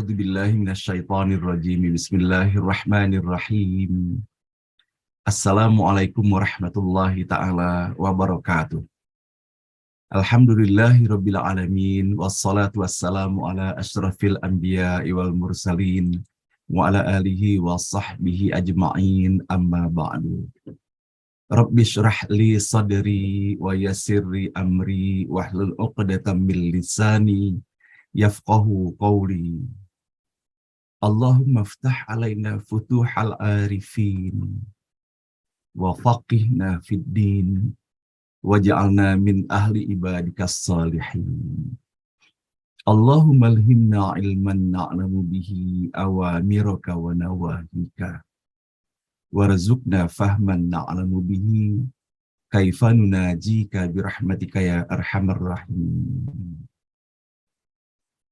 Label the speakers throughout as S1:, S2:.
S1: A'udzu billahi minasyaitonir rajim. Bismillahirrahmanirrahim. Assalamualaikum warahmatullahi taala wabarakatuh. Alhamdulillahi rabbil alamin wassalatu wassalamu ala asyrafil anbiya'i wal mursalin wa ala alihi wa sahbihi ajma'in amma ba'du. Rabbi shrah li sadri wa yassirli amri wahlul 'uqdatam min lisani yafqahu qawli. Allahumma ftah alaina futuhal arifin wa faqihna fid din waj'alna min ahli ibadikas salihin. Allahumma alhimna ilman na'lamu bihi awamiraka wa nawahika warzuqna fahman na'lamu bihi kaifa nunajika birahmatika ya arhamar rahim.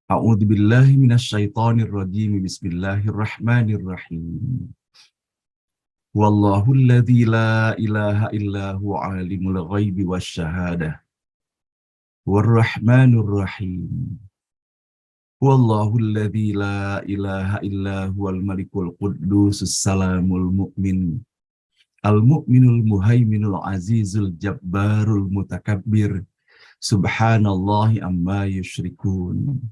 S1: A'udzu billahi minasyaitonir rajim. Bismillahirrahmanirrahim. Wallahu alladzi la ilaha illa huwa alimul ghaibi wasyahadah. Warrahmanur rahim. Wallahu alladzi la ilaha illa huwal malikul quddusus salamul mu'min. Al-mu'minul muhaiminul azizul jabbarul mutakabbir. Subhanallahi amma yusyrikun.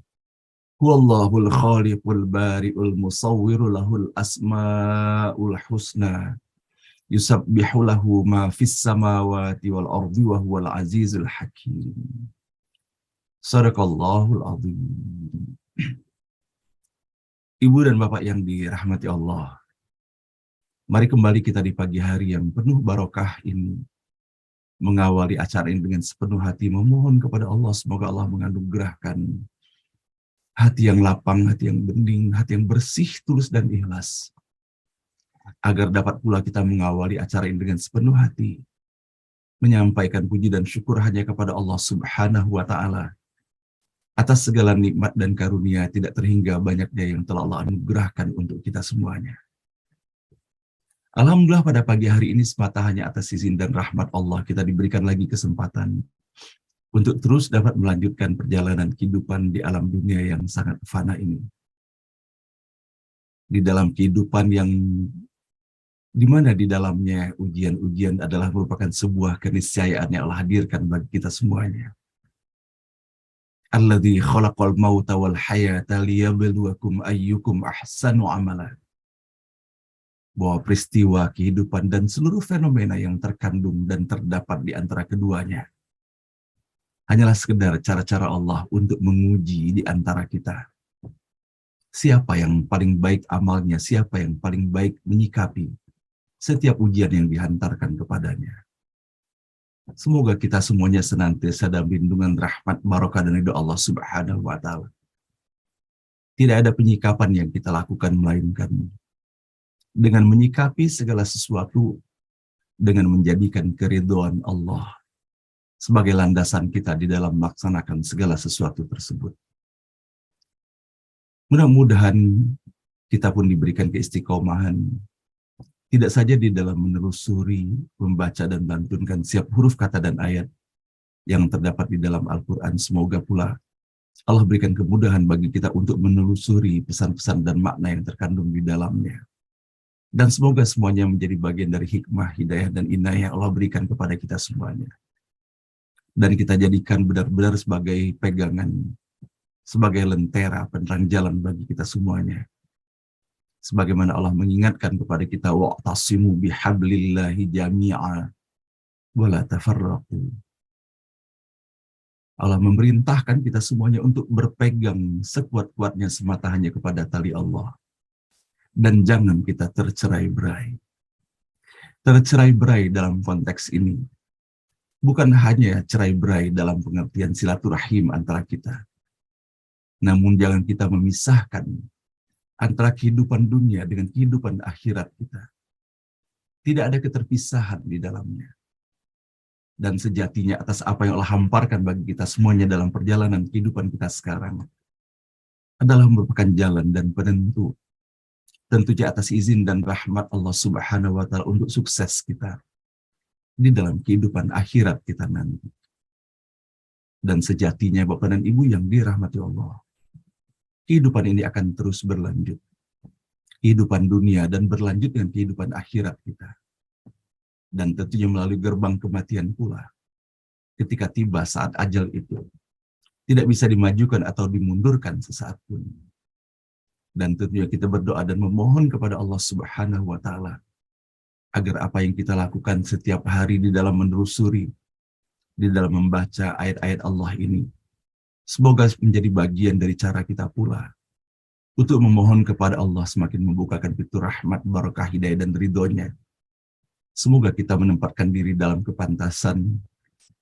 S1: Wallahul khaliqul bari'ul musawwiru lahul asma'ul husna yusabbihu lahu ma fis samawati wal ardi wa huwal azizul hakim. Shadaqallahul azim. Ibu dan bapak yang dirahmati Allah, mari kembali kita di pagi hari yang penuh barokah ini mengawali acara ini dengan sepenuh hati memohon kepada Allah semoga Allah menganugerahkan hati yang lapang, hati yang bening, hati yang bersih, tulus dan ikhlas. Agar dapat pula kita mengawali acara ini dengan sepenuh hati. Menyampaikan puji dan syukur hanya kepada Allah Subhanahu wa ta'ala. Atas segala nikmat dan karunia tidak terhingga banyaknya yang telah Allah anugerahkan untuk kita semuanya. Alhamdulillah pada pagi hari ini semata hanya atas izin dan rahmat Allah kita diberikan lagi kesempatan untuk terus dapat melanjutkan perjalanan kehidupan di alam dunia yang sangat fana ini. Di dalam kehidupan yang dimana di dalamnya ujian-ujian adalah merupakan sebuah keniscayaan yang Allah hadirkan bagi kita semuanya. Alladzi khalaqal mauta wal hayata liyabluwakum ayyukum ahsanu amala. Bahwa peristiwa kehidupan dan seluruh fenomena yang terkandung dan terdapat di antara keduanya hanyalah sekedar cara-cara Allah untuk menguji di antara kita. Siapa yang paling baik amalnya, siapa yang paling baik menyikapi setiap ujian yang dihantarkan kepadanya. Semoga kita semuanya senantiasa dalam lindungan rahmat barokah dan ridho Allah Subhanahu wa ta'ala. Tidak ada penyikapan yang kita lakukan melainkan dengan menyikapi segala sesuatu dengan menjadikan keridhaan Allah sebagai landasan kita di dalam melaksanakan segala sesuatu tersebut. Mudah-mudahan kita pun diberikan keistiqomahan, tidak saja di dalam menelusuri, membaca dan melantunkan setiap huruf kata dan ayat yang terdapat di dalam Al-Quran. Semoga pula Allah berikan kemudahan bagi kita untuk menelusuri pesan-pesan dan makna yang terkandung di dalamnya. Dan semoga semuanya menjadi bagian dari hikmah, hidayah, dan inayah Allah berikan kepada kita semuanya. Dan kita jadikan benar-benar sebagai pegangan, sebagai lentera penerang jalan bagi kita semuanya. Sebagaimana Allah mengingatkan kepada kita, wa'tasimu bihablillahi jami'a wa la tafarraqu. Allah memerintahkan kita semuanya untuk berpegang sekuat-kuatnya semata hanya kepada tali Allah. Dan jangan kita tercerai-berai. Tercerai-berai dalam konteks ini bukan hanya cerai-berai dalam pengertian silaturahim antara kita. Namun jangan kita memisahkan antara kehidupan dunia dengan kehidupan akhirat kita. Tidak ada keterpisahan di dalamnya. Dan sejatinya atas apa yang Allah hamparkan bagi kita semuanya dalam perjalanan kehidupan kita sekarang adalah merupakan jalan dan penentu. Tentunya atas izin dan rahmat Allah Subhanahu wa ta'ala untuk sukses kita di dalam kehidupan akhirat kita nanti. Dan sejatinya Bapak dan Ibu yang dirahmati Allah, kehidupan ini akan terus berlanjut. Kehidupan dunia dan berlanjut dengan kehidupan akhirat kita. Dan tentunya melalui gerbang kematian pula. Ketika tiba saat ajal itu, tidak bisa dimajukan atau dimundurkan sesaat pun. Dan tentunya kita berdoa dan memohon kepada Allah Subhanahu wa Ta'ala agar apa yang kita lakukan setiap hari di dalam menelusuri, di dalam membaca ayat-ayat Allah ini, semoga menjadi bagian dari cara kita pula untuk memohon kepada Allah semakin membukakan pintu rahmat, barakah, hidayah, dan ridhonya. Semoga kita menempatkan diri dalam kepantasan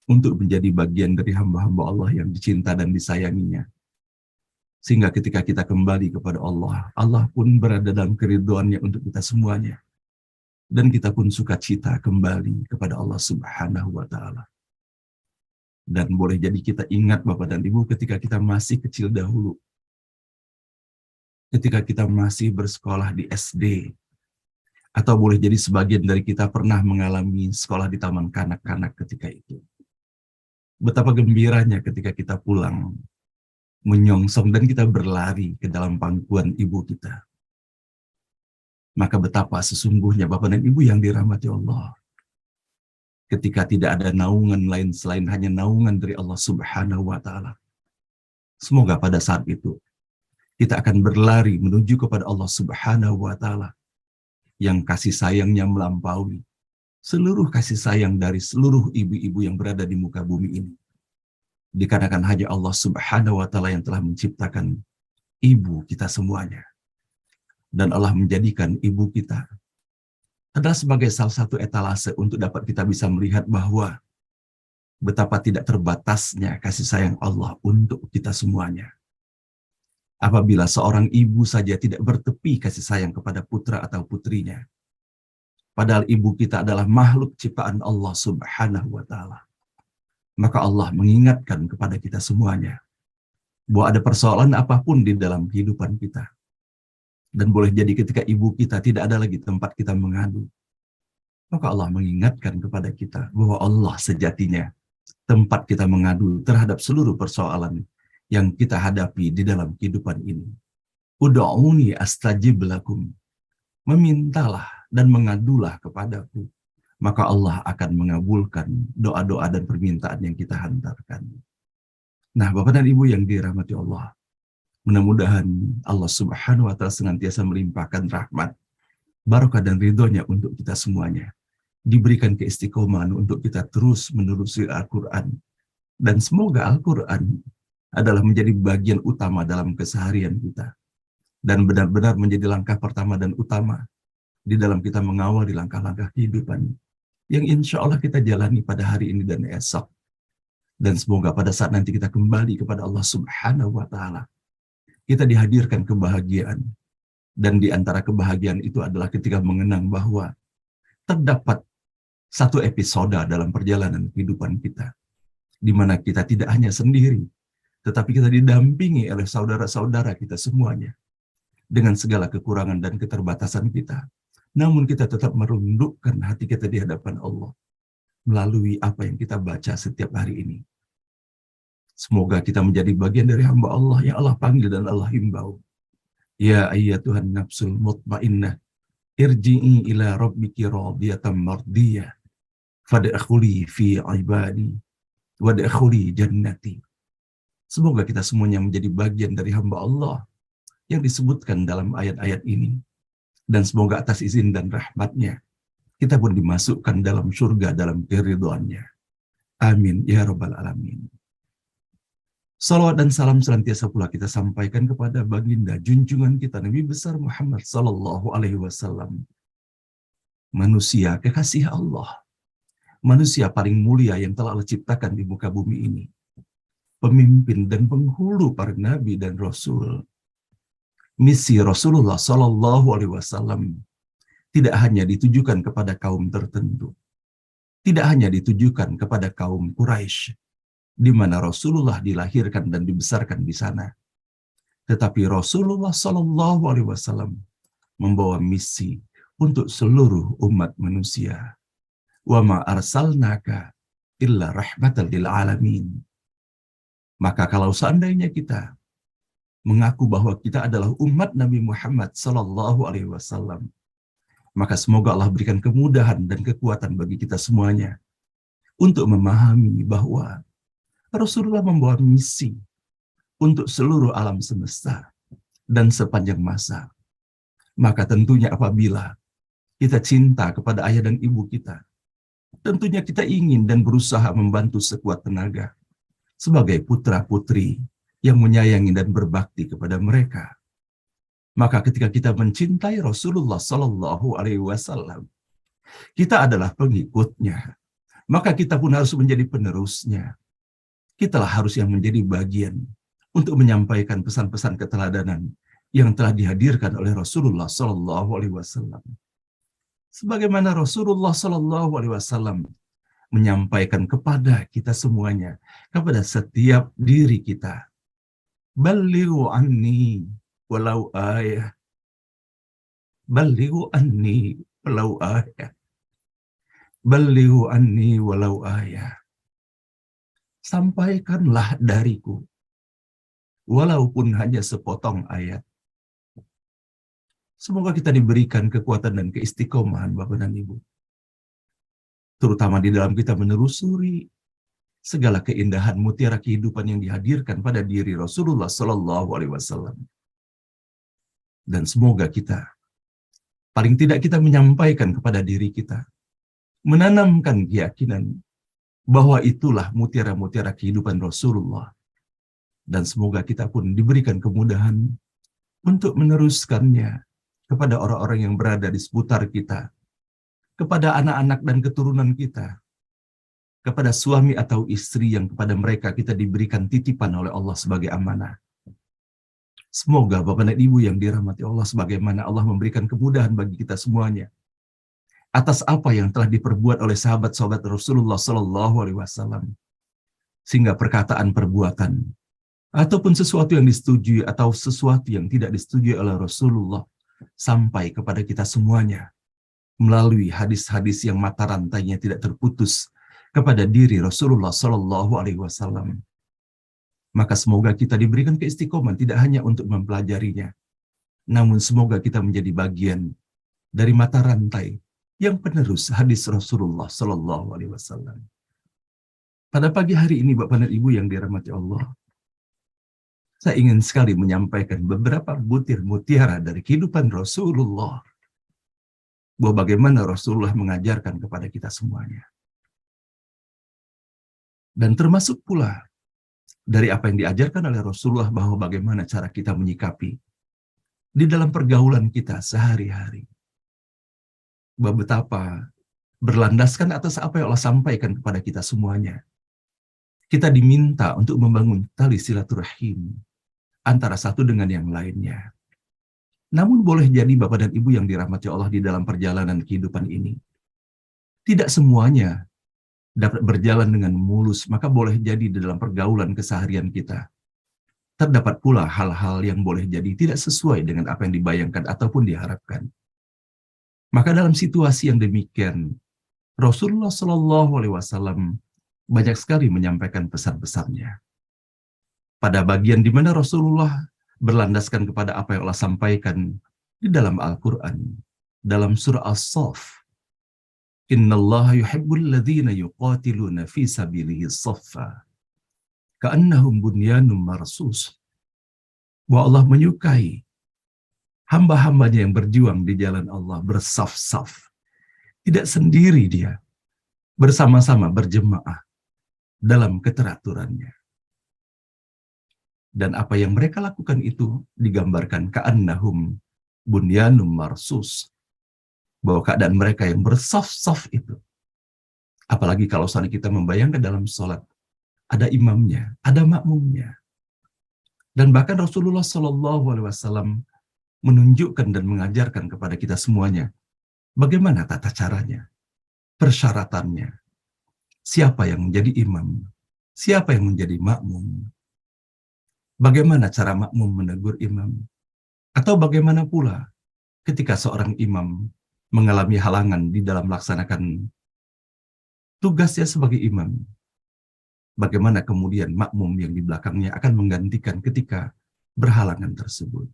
S1: untuk menjadi bagian dari hamba-hamba Allah yang dicinta dan disayanginya. Sehingga ketika kita kembali kepada Allah, Allah pun berada dalam keridhoannya untuk kita semuanya. Dan kita pun sukacita kembali kepada Allah Subhanahu wa Ta'ala. Dan boleh jadi kita ingat Bapak dan Ibu ketika kita masih kecil dahulu. Ketika kita masih bersekolah di SD. Atau boleh jadi sebagian dari kita pernah mengalami sekolah di taman kanak-kanak ketika itu. Betapa gembiranya ketika kita pulang, menyongsong dan kita berlari ke dalam pangkuan ibu kita. Maka betapa sesungguhnya Bapak dan Ibu yang dirahmati Allah. Ketika tidak ada naungan lain selain hanya naungan dari Allah Subhanahu wa Ta'ala. Semoga pada saat itu kita akan berlari menuju kepada Allah Subhanahu wa Ta'ala yang kasih sayangnya melampaui seluruh kasih sayang dari seluruh ibu-ibu yang berada di muka bumi ini. Dikarenakan hanya Allah Subhanahu wa Ta'ala yang telah menciptakan ibu kita semuanya. Dan Allah menjadikan ibu kita adalah sebagai salah satu etalase untuk dapat kita bisa melihat bahwa betapa tidak terbatasnya kasih sayang Allah untuk kita semuanya. Apabila seorang ibu saja tidak bertepi kasih sayang kepada putra atau putrinya, padahal ibu kita adalah makhluk ciptaan Allah Subhanahu wa Ta'ala, maka Allah mengingatkan kepada kita semuanya bahwa ada persoalan apapun di dalam kehidupan kita. Dan boleh jadi ketika ibu kita tidak ada lagi tempat kita mengadu, maka Allah mengingatkan kepada kita bahwa Allah sejatinya tempat kita mengadu terhadap seluruh persoalan yang kita hadapi di dalam kehidupan ini. Ud'uni astajib lakum. Memintalah dan mengadulah kepadaku, maka Allah akan mengabulkan doa-doa dan permintaan yang kita hantarkan. Nah, Bapak dan Ibu yang dirahmati Allah, mudah-mudahan Allah Subhanahu wa Ta'ala senantiasa melimpahkan rahmat, barakah dan ridhonya untuk kita semuanya. Diberikan keistiqomahan untuk kita terus menelusuri Al-Quran. Dan semoga Al-Quran adalah menjadi bagian utama dalam keseharian kita. Dan benar-benar menjadi langkah pertama dan utama di dalam kita mengawali langkah-langkah kehidupan yang insya Allah kita jalani pada hari ini dan esok. Dan semoga pada saat nanti kita kembali kepada Allah Subhanahu wa Ta'ala, kita dihadirkan kebahagiaan. Dan di antara kebahagiaan itu adalah ketika mengenang bahwa terdapat satu episoda dalam perjalanan kehidupan kita, di mana kita tidak hanya sendiri, tetapi kita didampingi oleh saudara-saudara kita semuanya, dengan segala kekurangan dan keterbatasan kita. Namun kita tetap merundukkan hati kita di hadapan Allah, melalui apa yang kita baca setiap hari ini. Semoga kita menjadi bagian dari hamba Allah yang Allah panggil dan Allah himbau. Ya ayyatuhan nafsul mutmainnah, irji'i ila rabbiki radiyatan mardiyah, fadkhuli fi ibadi, wadkhuli jannati. Semoga kita semuanya menjadi bagian dari hamba Allah yang disebutkan dalam ayat-ayat ini. Dan semoga atas izin dan rahmatnya, kita pun dimasukkan dalam surga dalam keridhoannya. Amin ya rabbal alamin. Salawat dan salam senantiasa pula kita sampaikan kepada baginda junjungan kita Nabi besar Muhammad sallallahu alaihi wasallam. Manusia kekasih Allah. Manusia paling mulia yang telah Allah ciptakan di muka bumi ini. Pemimpin dan penghulu para nabi dan rasul. Misi Rasulullah sallallahu alaihi wasallam tidak hanya ditujukan kepada kaum tertentu. Tidak hanya ditujukan kepada kaum Quraisy, di mana Rasulullah dilahirkan dan dibesarkan di sana. Tetapi Rasulullah Sallallahu Alaihi Wasallam membawa misi untuk seluruh umat manusia. Wa ma arsalnaka illa rahmatan lil alamin. Maka kalau seandainya kita mengaku bahwa kita adalah umat Nabi Muhammad sallallahu alaihi wasallam. Maka semoga Allah berikan kemudahan dan kekuatan bagi kita semuanya untuk memahami bahwa Rasulullah membawa misi untuk seluruh alam semesta dan sepanjang masa. Maka tentunya apabila kita cinta kepada ayah dan ibu kita, tentunya kita ingin dan berusaha membantu sekuat tenaga sebagai putra-putri yang menyayangi dan berbakti kepada mereka. Maka ketika kita mencintai Rasulullah Sallallahu Alaihi Wasallam, kita adalah pengikutnya. Maka kita pun harus menjadi penerusnya. Kitalah harus yang menjadi bagian untuk menyampaikan pesan-pesan keteladanan yang telah dihadirkan oleh Rasulullah Sallallahu Alaihi Wasallam. Sebagaimana Rasulullah Sallallahu Alaihi Wasallam menyampaikan kepada kita semuanya, kepada setiap diri kita, balighu anni walau ayah, balighu anni walau ayah, balighu anni walau ayah. Sampaikanlah dariku, walaupun hanya sepotong ayat. Semoga kita diberikan kekuatan dan keistiqomahan Bapak dan Ibu, terutama di dalam kita menelusuri segala keindahan mutiara kehidupan yang dihadirkan pada diri Rasulullah Sallallahu Alaihi Wasallam. Dan semoga kita, paling tidak kita menyampaikan kepada diri kita, menanamkan keyakinan bahwa itulah mutiara-mutiara kehidupan Rasulullah. Dan semoga kita pun diberikan kemudahan untuk meneruskannya kepada orang-orang yang berada di seputar kita, kepada anak-anak dan keturunan kita, kepada suami atau istri yang kepada mereka kita diberikan titipan oleh Allah sebagai amanah. Semoga Bapak dan Ibu yang dirahmati Allah, sebagaimana Allah memberikan kemudahan bagi kita semuanya atas apa yang telah diperbuat oleh sahabat-sahabat Rasulullah Sallallahu Alaihi Wasallam, sehingga perkataan, perbuatan, ataupun sesuatu yang disetujui atau sesuatu yang tidak disetujui oleh Rasulullah sampai kepada kita semuanya melalui hadis-hadis yang mata rantainya tidak terputus kepada diri Rasulullah Sallallahu Alaihi Wasallam. Maka semoga kita diberikan keistiqomahan tidak hanya untuk mempelajarinya, namun semoga kita menjadi bagian dari mata rantai yang penerus hadis Rasulullah Sallallahu Alaihi Wasallam. Pada pagi hari ini Bapak dan Ibu yang dirahmati Allah, saya ingin sekali menyampaikan beberapa butir mutiara dari kehidupan Rasulullah, bahwa bagaimana Rasulullah mengajarkan kepada kita semuanya. Dan termasuk pula dari apa yang diajarkan oleh Rasulullah, bahwa bagaimana cara kita menyikapi di dalam pergaulan kita sehari-hari. Bahwa betapa berlandaskan atas apa yang Allah sampaikan kepada kita semuanya, kita diminta untuk membangun tali silaturahim antara satu dengan yang lainnya. Namun boleh jadi Bapak dan Ibu yang dirahmati Allah, di dalam perjalanan kehidupan ini, tidak semuanya dapat berjalan dengan mulus. Maka boleh jadi di dalam pergaulan keseharian kita terdapat pula hal-hal yang boleh jadi tidak sesuai dengan apa yang dibayangkan ataupun diharapkan. Maka dalam situasi yang demikian, Rasulullah Shallallahu Alaihi Wasallam banyak sekali menyampaikan pesan-pesannya. Pada bagian di mana Rasulullah berlandaskan kepada apa yang Allah sampaikan di dalam Al-Quran, dalam surah As-Saff, Innallaha yuhibbul ladzina yuqatiluna fi sabilihi shaffa ka'annahum bunyanun marsus. Bahwa Allah menyukai hamba-hambanya yang berjuang di jalan Allah bersaf-saf, tidak sendiri dia, bersama-sama berjemaah dalam keteraturannya. Dan apa yang mereka lakukan itu digambarkan ka'annahum bunyanun marsus, bahwa keadaan mereka yang bersaf-saf itu, apalagi kalau saat kita membayangkan dalam sholat, ada imamnya, ada makmumnya. Dan bahkan Rasulullah Shallallahu Alaihi Wasallam menunjukkan dan mengajarkan kepada kita semuanya bagaimana tata caranya, persyaratannya, siapa yang menjadi imam, siapa yang menjadi makmum, bagaimana cara makmum menegur imam, atau bagaimana pula ketika seorang imam mengalami halangan di dalam melaksanakan tugasnya sebagai imam, bagaimana kemudian makmum yang di belakangnya akan menggantikan ketika berhalangan tersebut.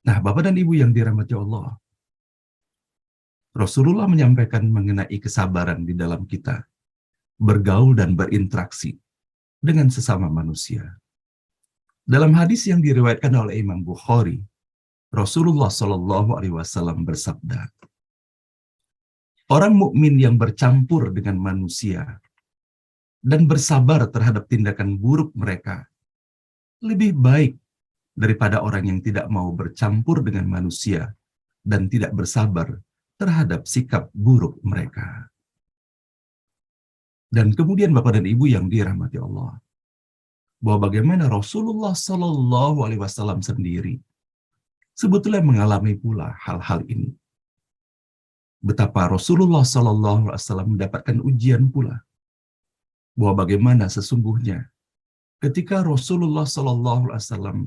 S1: Nah, Bapak dan Ibu yang dirahmati Allah, Rasulullah menyampaikan mengenai kesabaran di dalam kita bergaul dan berinteraksi dengan sesama manusia. Dalam hadis yang diriwayatkan oleh Imam Bukhari, Rasulullah Shallallahu Alaihi Wasallam bersabda, orang mukmin yang bercampur dengan manusia dan bersabar terhadap tindakan buruk mereka lebih baik daripada orang yang tidak mau bercampur dengan manusia dan tidak bersabar terhadap sikap buruk mereka. Dan kemudian Bapak dan Ibu yang dirahmati Allah, bahwa bagaimana Rasulullah Shallallahu Alaihi Wasallam sendiri sebetulnya mengalami pula hal-hal ini. Betapa Rasulullah Shallallahu Alaihi Wasallam mendapatkan ujian pula, bahwa bagaimana sesungguhnya ketika Rasulullah Shallallahu Alaihi Wasallam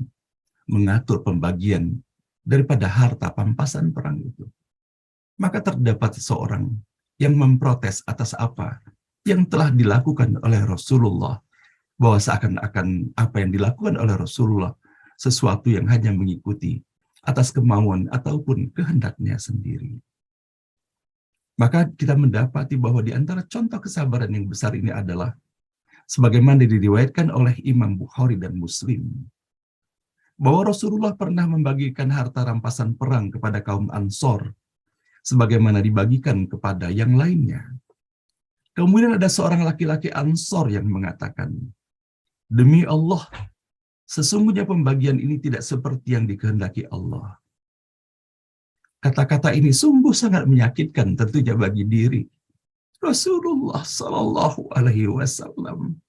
S1: mengatur pembagian daripada harta pampasan perang itu, maka terdapat seseorang yang memprotes atas apa yang telah dilakukan oleh Rasulullah, bahwa seakan-akan apa yang dilakukan oleh Rasulullah sesuatu yang hanya mengikuti atas kemauan ataupun kehendaknya sendiri. Maka kita mendapati bahwa di antara contoh kesabaran yang besar ini adalah sebagaimana diriwayatkan oleh Imam Bukhari dan Muslim, bahwa Rasulullah pernah membagikan harta rampasan perang kepada kaum Ansor sebagaimana dibagikan kepada yang lainnya. Kemudian ada seorang laki-laki Ansor yang mengatakan, demi Allah, sesungguhnya pembagian ini tidak seperti yang dikehendaki Allah. Kata-kata ini sungguh sangat menyakitkan tentunya bagi diri Rasulullah Sallallahu Alaihi Wasallam.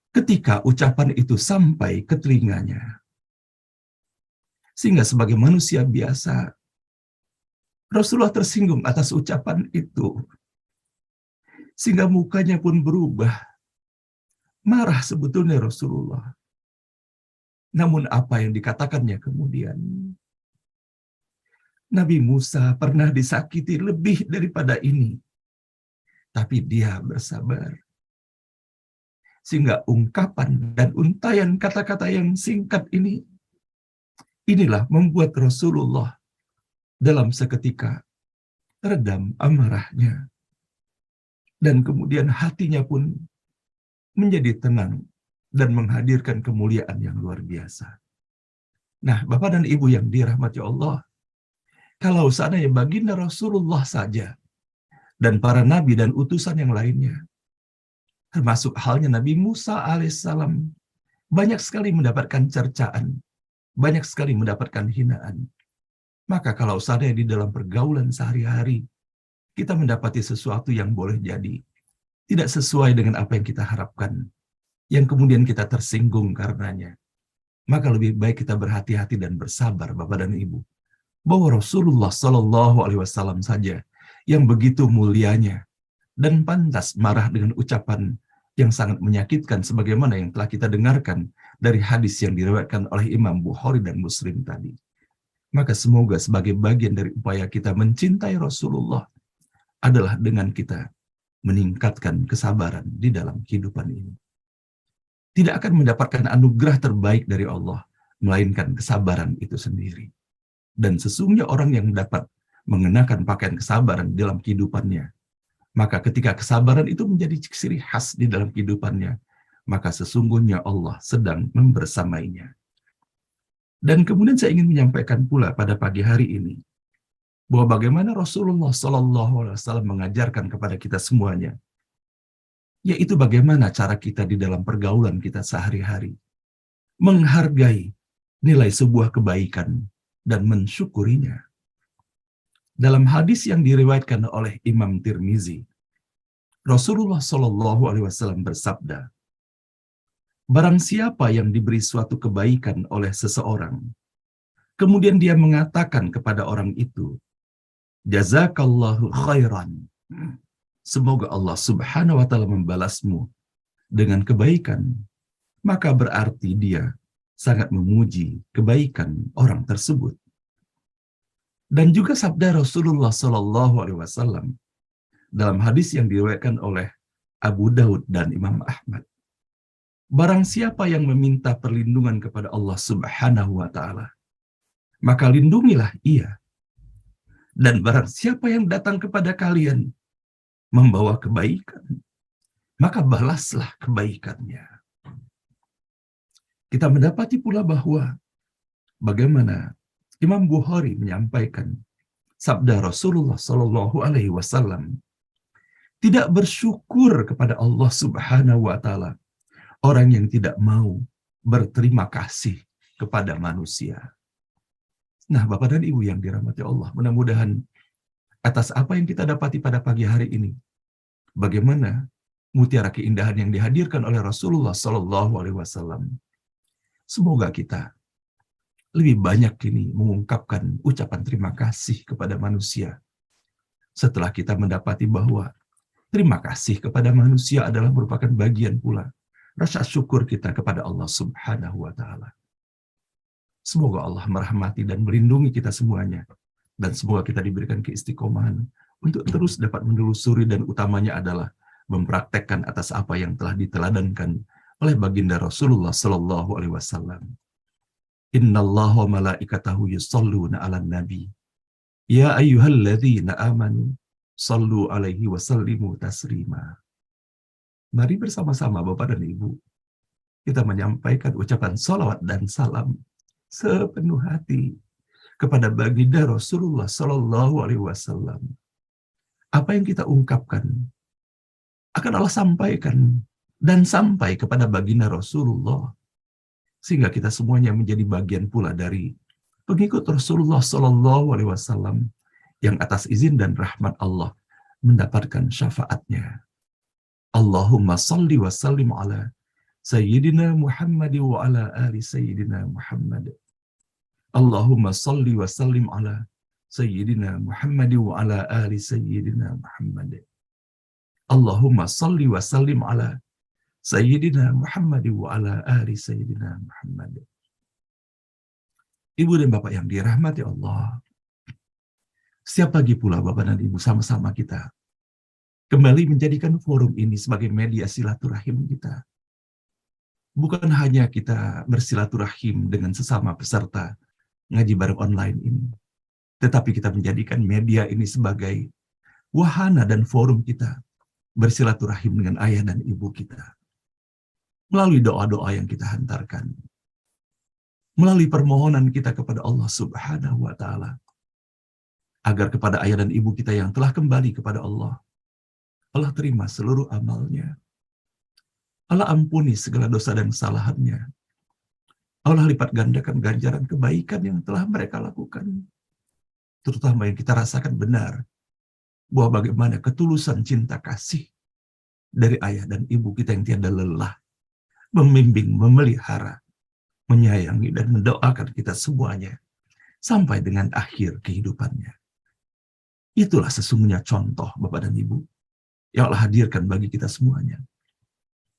S1: Ketika ucapan itu sampai ke telinganya, sehingga sebagai manusia biasa, Rasulullah tersinggung atas ucapan itu, sehingga mukanya pun berubah. Marah sebetulnya Rasulullah. Namun apa yang dikatakannya kemudian? Nabi Musa pernah disakiti lebih daripada ini, tapi dia bersabar. Sehingga ungkapan dan untayan kata-kata yang singkat ini, inilah membuat Rasulullah dalam seketika redam amarahnya. Dan kemudian hatinya pun menjadi tenang dan menghadirkan kemuliaan yang luar biasa. Nah, Bapak dan Ibu yang dirahmati Allah, kalau seandainya baginda Rasulullah saja dan para nabi dan utusan yang lainnya, termasuk halnya Nabi Musa alaihissalam, banyak sekali mendapatkan cercaan, banyak sekali mendapatkan hinaan. Maka kalau seandainya di dalam pergaulan sehari-hari, kita mendapati sesuatu yang boleh jadi tidak sesuai dengan apa yang kita harapkan, yang kemudian kita tersinggung karenanya, maka lebih baik kita berhati-hati dan bersabar, Bapak dan Ibu, bahwa Rasulullah Shallallahu Alaihi Wasallam saja yang begitu mulianya dan pantas marah dengan ucapan yang sangat menyakitkan, sebagaimana yang telah kita dengarkan dari hadis yang diriwayatkan oleh Imam Bukhari dan Muslim tadi. Maka semoga sebagai bagian dari upaya kita mencintai Rasulullah adalah dengan kita meningkatkan kesabaran di dalam kehidupan ini. Tidak akan mendapatkan anugerah terbaik dari Allah, melainkan kesabaran itu sendiri. Dan sesungguhnya orang yang dapat mengenakan pakaian kesabaran dalam kehidupannya, maka ketika kesabaran itu menjadi ciri khas di dalam kehidupannya, maka sesungguhnya Allah sedang membersamainya. Dan kemudian saya ingin menyampaikan pula pada pagi hari ini, bahwa bagaimana Rasulullah SAW mengajarkan kepada kita semuanya, yaitu bagaimana cara kita di dalam pergaulan kita sehari-hari, menghargai nilai sebuah kebaikan dan mensyukurinya. Dalam hadis yang diriwayatkan oleh Imam Tirmizi, Rasulullah SAW bersabda, barang siapa yang diberi suatu kebaikan oleh seseorang, kemudian dia mengatakan kepada orang itu, jazakallahu khairan, semoga Allah Subhanahu wa Ta'ala membalasmu dengan kebaikan, maka berarti dia sangat memuji kebaikan orang tersebut. Dan juga sabda Rasulullah SAW dalam hadis yang diriwayatkan oleh Abu Daud dan Imam Ahmad, Barang siapa yang meminta perlindungan kepada Allah Subhanahu wa taala, maka lindungilah ia. Dan barang siapa yang datang kepada kalian membawa kebaikan, maka balaslah kebaikannya. Kita mendapati pula bahwa bagaimana Imam Bukhari menyampaikan sabda Rasulullah Shallallahu Alaihi Wasallam, tidak bersyukur kepada Allah Subhanahu Wa Taala orang yang tidak mau berterima kasih kepada manusia. Nah, Bapak dan Ibu yang dirahmati Allah, mudah-mudahan atas apa yang kita dapati pada pagi hari ini, bagaimana mutiara keindahan yang dihadirkan oleh Rasulullah Shallallahu Alaihi Wasallam, semoga kita lebih banyak ini mengungkapkan ucapan terima kasih kepada manusia. Setelah kita mendapati bahwa terima kasih kepada manusia adalah merupakan bagian pula rasa syukur kita kepada Allah Subhanahu wa taala. Semoga Allah merahmati dan melindungi kita semuanya, dan semoga kita diberikan keistiqomahan untuk terus dapat menelusuri, dan utamanya adalah mempraktekkan atas apa yang telah diteladankan oleh baginda Rasulullah Sallallahu Alaihi Wasallam. Innallaha wa malaikatahu yusholluna 'alan nabi. Ya ayyuhalladzina amanu shallu 'alaihi wa sallimu taslima. Mari bersama-sama Bapak dan Ibu kita menyampaikan ucapan salawat dan salam sepenuh hati kepada baginda Rasulullah Sallallahu Alaihi Wasallam. Apa yang kita ungkapkan akan Allah sampaikan dan sampai kepada baginda Rasulullah, sehingga kita semuanya menjadi bagian pula dari pengikut Rasulullah Sallallahu Alaihi Wasallam yang atas izin dan rahmat Allah mendapatkan syafaatnya. Allahumma salli wa sallim ala Sayyidina Muhammad wa ala ali Sayyidina Muhammad. Allahumma salli wa sallim ala Sayyidina Muhammad wa ala ali Sayyidina Muhammad. Allahumma salli wa sallim ala Sayyidina Muhammad wa ala ali Sayyidina Muhammad. Ibu dan Bapak yang dirahmati Allah, setiap pagi pula Bapak dan Ibu sama-sama kita kembali menjadikan forum ini sebagai media silaturahim kita. Bukan hanya kita bersilaturahim dengan sesama peserta ngaji bareng online ini, tetapi kita menjadikan media ini sebagai wahana dan forum kita bersilaturahim dengan ayah dan ibu kita. Melalui doa-doa yang kita hantarkan, melalui permohonan kita kepada Allah Subhanahu wa taala, agar kepada ayah dan ibu kita yang telah kembali kepada Allah, Allah terima seluruh amalnya. Allah ampuni segala dosa dan kesalahannya. Allah lipat gandakan ganjaran kebaikan yang telah mereka lakukan. Terutama yang kita rasakan benar, bahwa bagaimana ketulusan cinta kasih dari ayah dan ibu kita yang tiada lelah, membimbing, memelihara, menyayangi, dan mendoakan kita semuanya, sampai dengan akhir kehidupannya. Itulah sesungguhnya contoh Bapak dan Ibu, yang Allah hadirkan bagi kita semuanya.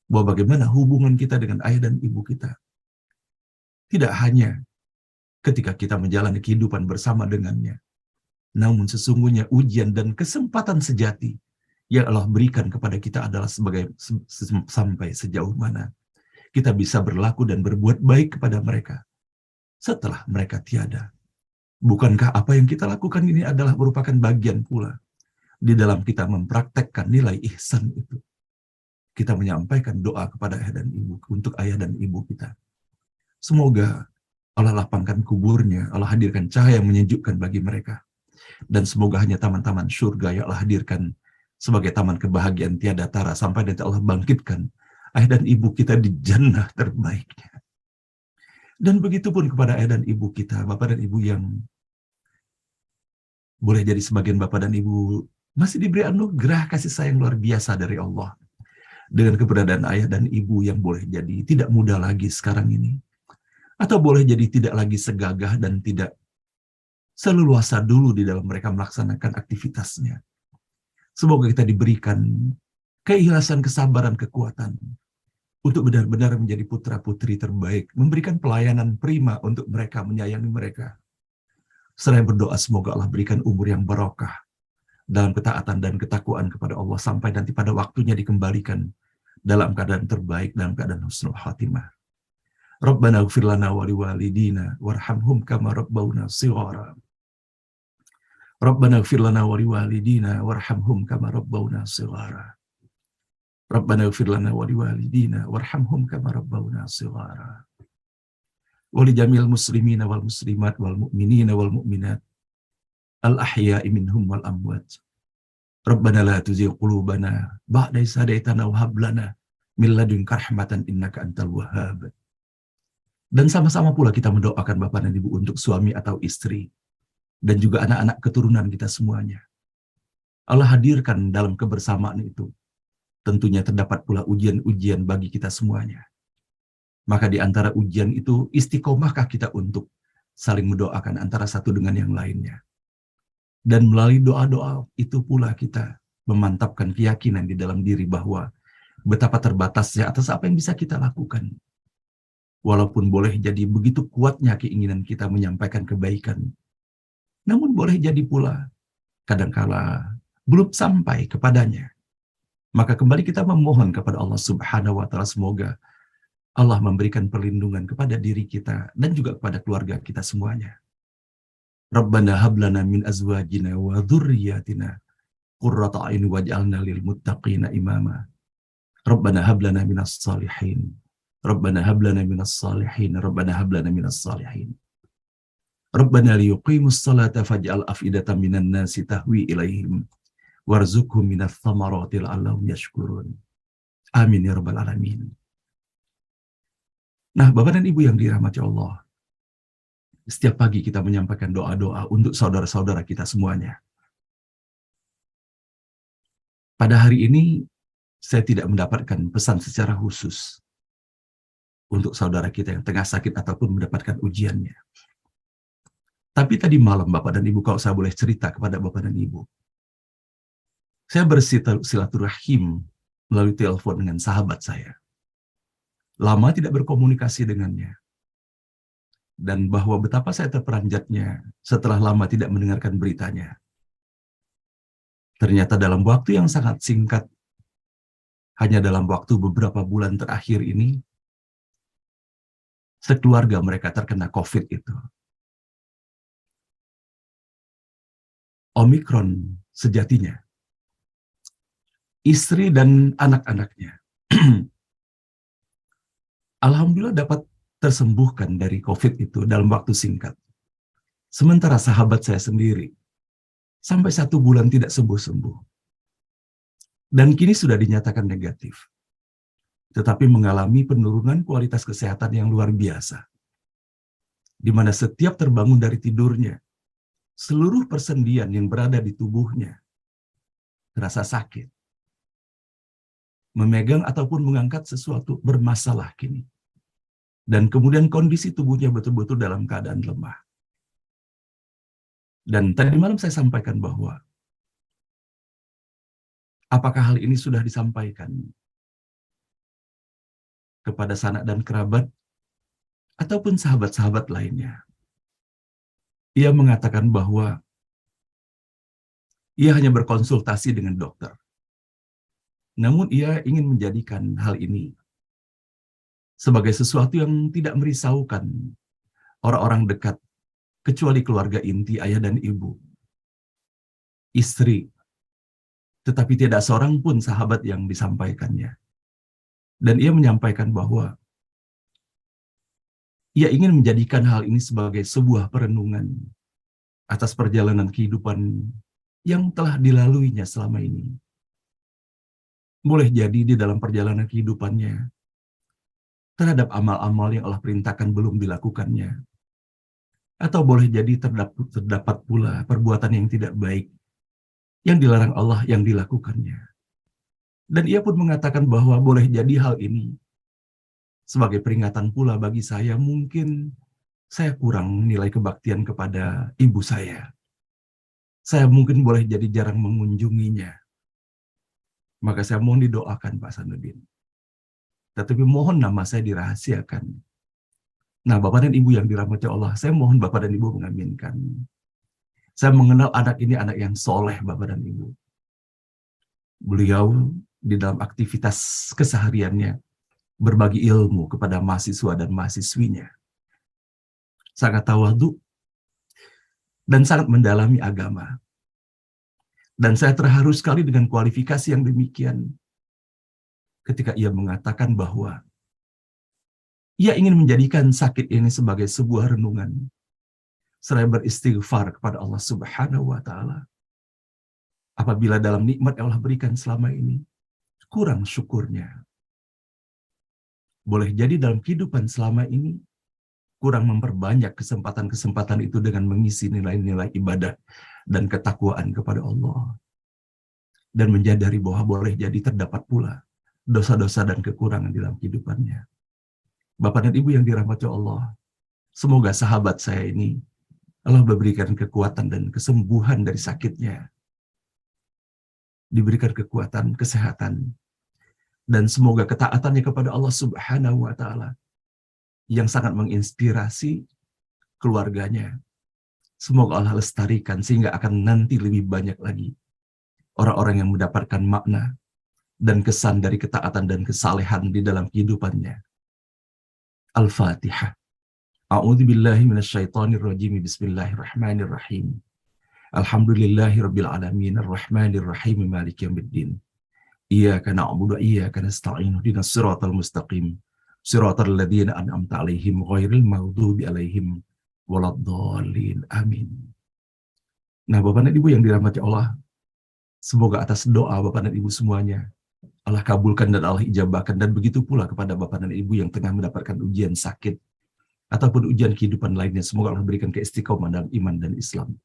S1: Bahwa bagaimana hubungan kita dengan ayah dan ibu kita, tidak hanya ketika kita menjalani kehidupan bersama dengannya, namun sesungguhnya ujian dan kesempatan sejati yang Allah berikan kepada kita adalah sebagai sampai sejauh mana kita bisa berlaku dan berbuat baik kepada mereka setelah mereka tiada. Bukankah apa yang kita lakukan ini adalah merupakan bagian pula di dalam kita mempraktekkan nilai ihsan itu? Kita menyampaikan doa kepada ayah dan ibu, untuk ayah dan ibu kita. Semoga Allah lapangkan kuburnya, Allah hadirkan cahaya yang menyejukkan bagi mereka. Dan semoga hanya taman-taman surga yang Allah hadirkan sebagai taman kebahagiaan tiada tara, sampai nanti Allah bangkitkan ayah dan ibu kita di jannah terbaiknya. Dan begitu pun kepada ayah dan ibu kita, bapak dan ibu yang boleh jadi sebagian bapak dan ibu masih diberi anugerah kasih sayang luar biasa dari Allah, dengan keberadaan ayah dan ibu yang boleh jadi tidak muda lagi sekarang ini, atau boleh jadi tidak lagi segagah dan tidak seleluasa dulu di dalam mereka melaksanakan aktivitasnya. Semoga kita diberikan keikhlasan, kesabaran, kekuatan untuk benar-benar menjadi putra-putri terbaik, memberikan pelayanan prima untuk mereka, menyayangi mereka. Selain berdoa, semoga Allah berikan umur yang barokah dalam ketaatan dan ketakwaan kepada Allah, sampai nanti pada waktunya dikembalikan dalam keadaan terbaik, dalam keadaan husnul khatimah. Rabbana ighfir lana wa liwalidina warhamhum kama rabbawna shighara. Rabbana ighfir lana wa liwalidina warhamhum kama rabbawna shighara. Rabbana ighfir lana wa liwalidina warhamhum kama rabbawna shighara. Wa li jamil muslimina wal muslimat wal mu'minina wal mu'minat al ahya'i minhum wal amwat. Rabbana la tuzigh qulubana ba'da idh hadaitana wa hab lana min ladunka rahmatan innaka antal wahhab. Dan sama-sama pula kita mendoakan Bapak dan Ibu untuk suami atau istri dan juga anak-anak keturunan kita semuanya. Allah hadirkan dalam kebersamaan itu. Tentunya terdapat pula ujian-ujian bagi kita semuanya. Maka di antara ujian itu istiqomahkah kita untuk saling mendoakan antara satu dengan yang lainnya. Dan melalui doa-doa itu pula kita memantapkan keyakinan di dalam diri bahwa betapa terbatasnya atas apa yang bisa kita lakukan. Walaupun boleh jadi begitu kuatnya keinginan kita menyampaikan kebaikan, namun boleh jadi pula kadangkala belum sampai kepadanya. Maka kembali kita memohon kepada Allah Subhanahu wa Ta'ala, semoga Allah memberikan perlindungan kepada diri kita dan juga kepada keluarga kita semuanya. Rabbana hablana min azwajina wa dzurriyyatina qurrata a'yun waj'alna lil muttaqina imama. Rabbana hablana minas salihin. Rabbana hablana minas salihin. Rabbana hablana minas salihin. Rabbana liyuqimus salata faj'al af'idatan minan nasi tahwi ilaihim warzuqhum minats thamarati la'allahum yashkurun. Amin ya rabbal alamin. Nah, Bapak dan Ibu yang dirahmati Allah, setiap pagi kita menyampaikan doa-doa untuk saudara-saudara kita semuanya. Pada hari ini, saya tidak mendapatkan pesan secara khusus untuk saudara kita yang tengah sakit ataupun mendapatkan ujiannya. Tapi tadi malam, Bapak dan Ibu, kalau saya boleh cerita kepada Bapak dan Ibu, saya bersilaturahim melalui telepon dengan sahabat saya. Lama tidak berkomunikasi dengannya. Dan bahwa betapa saya terperanjatnya setelah lama tidak mendengarkan beritanya. Ternyata dalam waktu yang sangat singkat, hanya dalam waktu beberapa bulan terakhir ini, sekeluarga mereka terkena COVID itu. Omikron sejatinya. Istri dan anak-anaknya alhamdulillah dapat tersembuhkan dari COVID itu dalam waktu singkat. Sementara sahabat saya sendiri sampai 1 bulan tidak sembuh-sembuh. Dan kini sudah dinyatakan negatif. Tetapi mengalami penurunan kualitas kesehatan yang luar biasa. Di mana setiap terbangun dari tidurnya, seluruh persendian yang berada di tubuhnya terasa sakit. Memegang ataupun mengangkat sesuatu bermasalah kini. Dan kemudian kondisi tubuhnya betul-betul dalam keadaan lemah. Dan tadi malam saya sampaikan bahwa apakah hal ini sudah disampaikan kepada sanak dan kerabat ataupun sahabat-sahabat lainnya. Ia mengatakan bahwa ia hanya berkonsultasi dengan dokter. Namun ia ingin menjadikan hal ini sebagai sesuatu yang tidak merisaukan orang-orang dekat, kecuali keluarga inti, ayah dan ibu, istri, tetapi tidak seorang pun sahabat yang disampaikannya. Dan ia menyampaikan bahwa ia ingin menjadikan hal ini sebagai sebuah perenungan atas perjalanan kehidupan yang telah dilaluinya selama ini. Boleh jadi di dalam perjalanan kehidupannya, terhadap amal-amal yang Allah perintahkan belum dilakukannya. Atau boleh jadi terdapat pula perbuatan yang tidak baik, yang dilarang Allah yang dilakukannya. Dan ia pun mengatakan bahwa boleh jadi hal ini sebagai peringatan pula bagi saya, mungkin saya kurang nilai kebaktian kepada ibu saya. Saya mungkin boleh jadi jarang mengunjunginya. Maka saya mohon didoakan Pak Sanudin. Tetapi mohon nama saya dirahasiakan. Nah, Bapak dan Ibu yang dirahmati Allah, saya mohon Bapak dan Ibu mengaminkan. Saya mengenal anak ini anak yang soleh, Bapak dan Ibu. Beliau di dalam aktivitas kesehariannya, berbagi ilmu kepada mahasiswa dan mahasiswinya. Sangat tawadhu dan sangat mendalami agama. Dan saya terharu sekali dengan kualifikasi yang demikian ketika ia mengatakan bahwa ia ingin menjadikan sakit ini sebagai sebuah renungan, seraya beristighfar kepada Allah Subhanahu wa Ta'ala. Apabila dalam nikmat yang Allah berikan selama ini kurang syukurnya, boleh jadi dalam kehidupan selama ini kurang memperbanyak kesempatan-kesempatan itu dengan mengisi nilai-nilai ibadah dan ketakwaan kepada Allah, dan menyadari bahwa boleh jadi terdapat pula dosa-dosa dan kekurangan di dalam kehidupannya. Bapak dan Ibu yang dirahmati Allah, semoga sahabat saya ini Allah memberikan kekuatan dan kesembuhan dari sakitnya, diberikan kekuatan, kesehatan, dan semoga ketaatannya kepada Allah Subhanahu wa Ta'ala yang sangat menginspirasi keluarganya. Semoga Allah lestarikan sehingga akan nanti lebih banyak lagi orang-orang yang mendapatkan makna dan kesan dari ketaatan dan kesalehan di dalam kehidupannya. Al-Fatihah. A'udzu billahi minasyaitonir rajim. Bismillahirrahmanirrahim. Alhamdulillahirabbil alamin arrahmanir rahim maliki yaumiddin. Iyyaka na'budu wa iyyaka nasta'in ihdinas siratal mustaqim. Siratal ladzina an'amta 'alaihim ghairil maghdubi 'alaihim waladdallin. Amin. Nah, Bapak dan Ibu yang dirahmati Allah, semoga atas doa Bapak dan Ibu semuanya Allah kabulkan dan Allah ijabahkan, dan begitu pula kepada Bapak dan Ibu yang tengah mendapatkan ujian sakit ataupun ujian kehidupan lainnya. Semoga Allah berikan keistiqomah dalam iman dan Islam.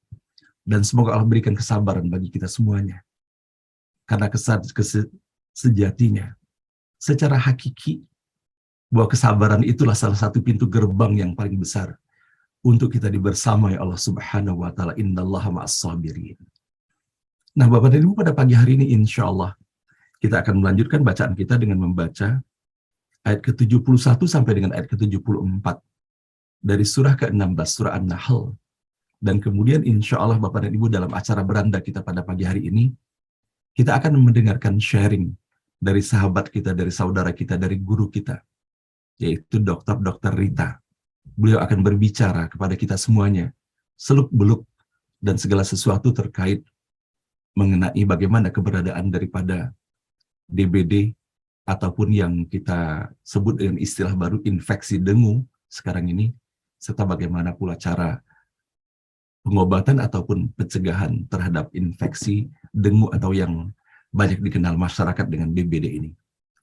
S1: Dan semoga Allah berikan kesabaran bagi kita semuanya. Karena sejatinya, secara hakiki, bahwa kesabaran itulah salah satu pintu gerbang yang paling besar untuk kita dibersamai Allah Subhanahu wa Ta'ala. Innallaha ma'as sabirin. Nah, Bapak dan Ibu, pada pagi hari ini insya Allah kita akan melanjutkan bacaan kita dengan membaca ayat ke-71 sampai dengan ayat ke-74 dari surah ke-16, surah An-Nahl. Dan kemudian insya Allah Bapak dan Ibu, dalam acara beranda kita pada pagi hari ini, kita akan mendengarkan sharing dari sahabat kita, dari saudara kita, dari guru kita, yaitu Dr. Rita. Beliau akan berbicara kepada kita semuanya, seluk-beluk dan segala sesuatu terkait mengenai bagaimana keberadaan daripada DBD, ataupun yang kita sebut dengan istilah baru infeksi dengue sekarang ini, serta bagaimana pula cara pengobatan ataupun pencegahan terhadap infeksi dengue atau yang banyak dikenal masyarakat dengan DBD ini.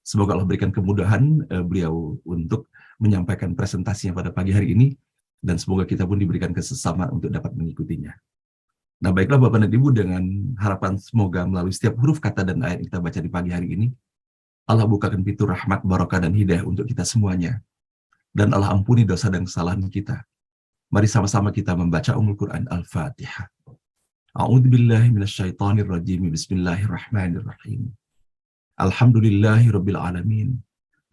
S1: Semoga Allah berikan kemudahan beliau untuk menyampaikan presentasinya pada pagi hari ini, dan semoga kita pun diberikan kesesamaan untuk dapat mengikutinya. Nah, baiklah Bapak dan Ibu, dengan harapan semoga melalui setiap huruf kata dan ayat yang kita baca di pagi hari ini, Allah bukakan pintu rahmat, barokah, dan hidayah untuk kita semuanya. Dan Allah ampuni dosa dan kesalahan kita. Mari sama-sama kita membaca Quran Al-Fatihah. A'udzu billahi minasyaitonir rajim. Bismillahirrahmanirrahim. Alhamdulillahirabbil alamin.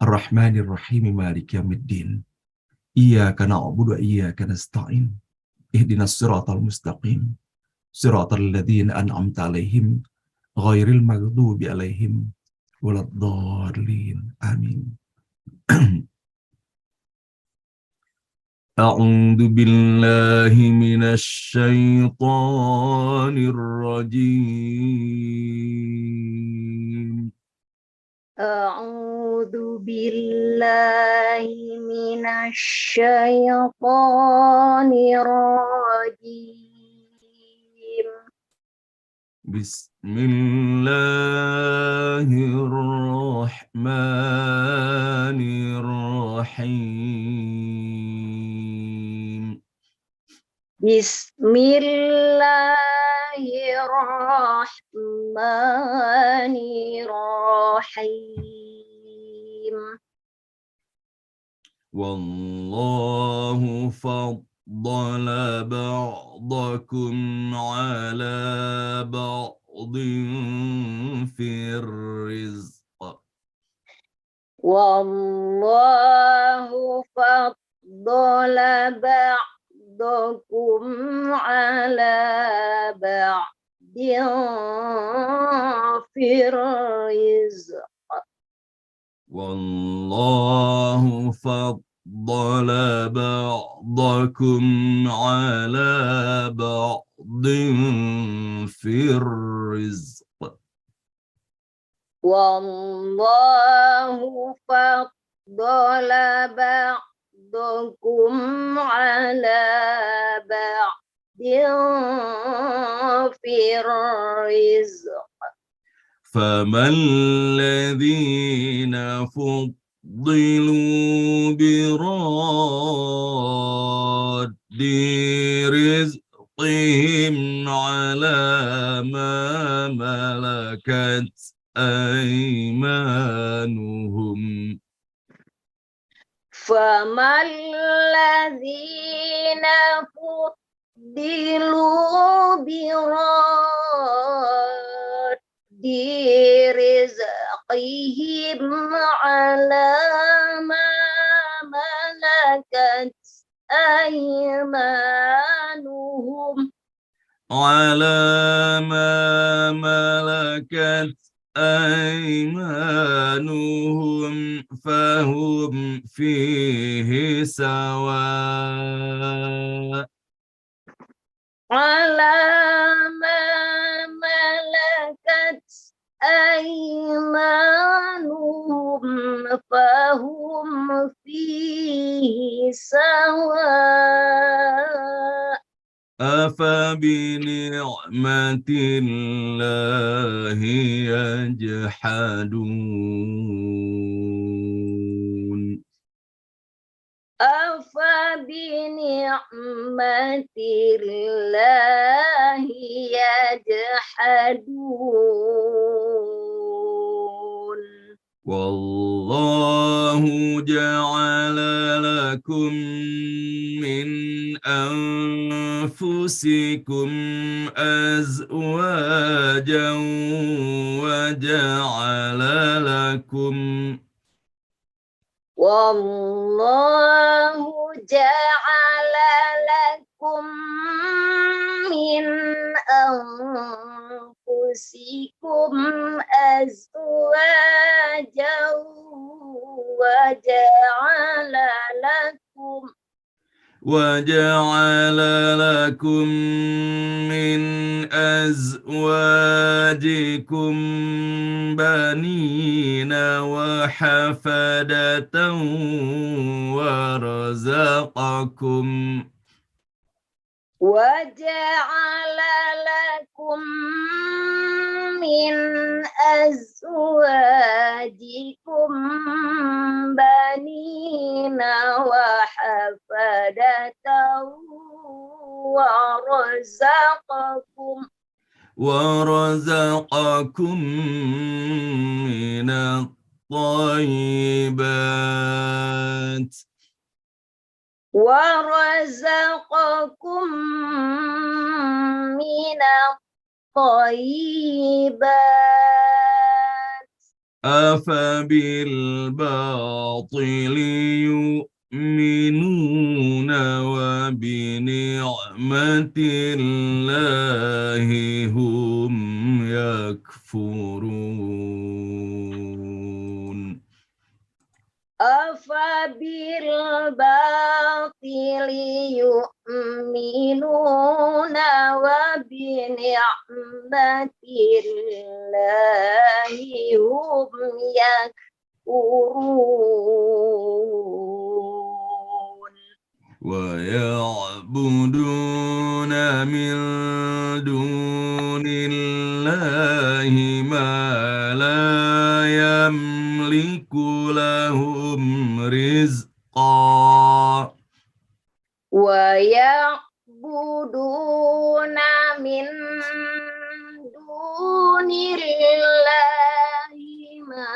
S1: Arrahmanir rahim maliki yaumiddin. Iyyaka na'budu wa iyyaka nasta'in. Ihdinas siratal mustaqim. Siratal ladzina an'amta 'alaihim ghairil maghdubi 'alaihim waladdallin. Amin. A'udzu billahi minasy syaithanir rajim.
S2: A'udzu billahi minasy syaithanir rajim.
S1: Bismillahirrahmanirrahim.
S2: Bismillahirrahmanirrahim.
S1: Wallahu faddala ba'dakum ala ba'din fir rizq.
S2: Wallahu faddala ba'dakum ala ba'd في الرزق
S1: والله فضل بعضكم على بعض في الرزق
S2: والله فضل بعضكم على بعض في الرزق
S1: فما الذين فضلوا براد رزقهم على ما ملكت أيمانهم
S2: فما الذين فضلوا براد رزقهم على ما ملكت أيمانهم
S1: على ما ملكت أيمانهم فهم فيه سواء
S2: على ما ملكت أيمانهم فهم فيه سواء
S1: أفبنعمة الله يجحدون
S2: أفبنعمة الله يجحدون
S1: والله جعل لكم من أنفسكم أزواجا وجعل لكم
S2: والله جعل لكم من أنفسكم أزواجا
S1: وجعل لكم من أزواجكم بنين وحفدة ورزقكم
S2: وجعل لكم من أزواجكم بنين وحفدة
S1: ورزقكم من الطيبات
S2: ورزقكم من الطيبات
S1: أفبالباطل يؤمنون وبنعمة الله هم يكفرون
S2: أفبالباطل يؤمنون وبنعمة الله هم يكفرون
S1: ويعبدون من دون الله ما لا يملك لهم رزقا
S2: ويعبدون من دون الله ما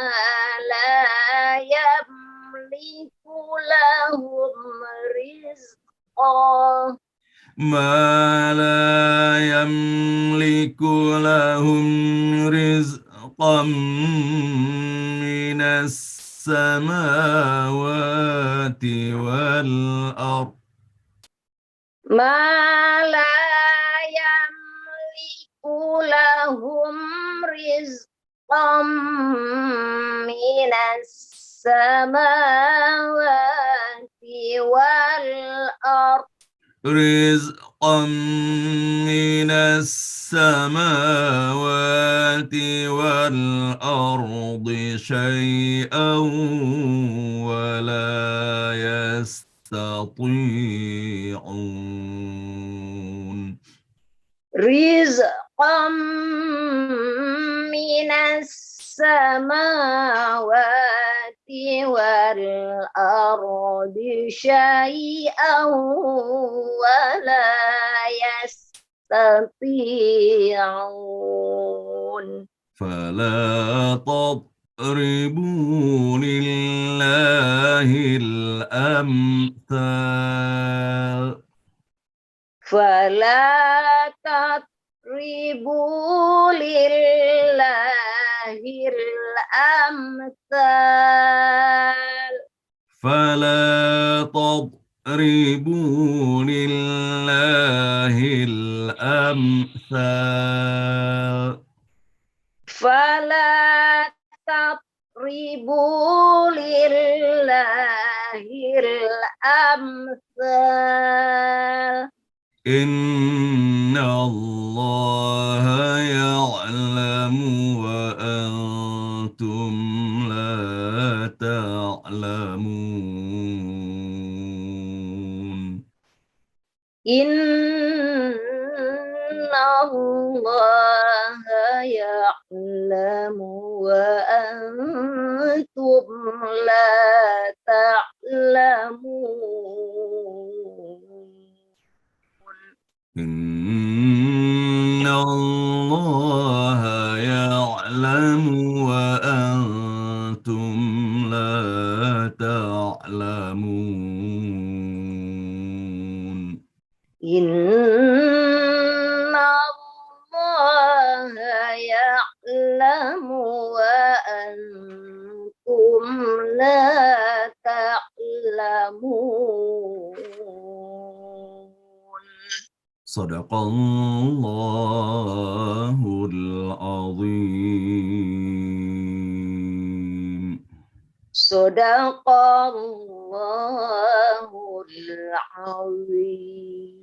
S2: لا يملك لهم رزقا
S1: ما لا يملك لهم رزقا من السماوات والأرض
S2: ما لا يملك لهم رزقا من السماوات والأرض
S1: رزقا من السماوات والأرض شيئا ولا يستطيعون
S2: رزقا من السماوات والأرض شيئا ولا يستطيعون
S1: فلا تضربوا لله الأمثال
S2: فلا تضربوا لله الأمثال
S1: فلا تضربوا لله الأمثال
S2: فلا تضربوا لله الأمثال
S1: إن الله يعلم وأنتم لا تعلمون
S2: إن الله يعلم وأنتم لا تعلمون
S1: إن الله يعلم وأنتم لا تعلمون
S2: إن الله يعلم وأنتم لا تعلمون
S1: صدق الله العظيم
S2: صدق الله العظيم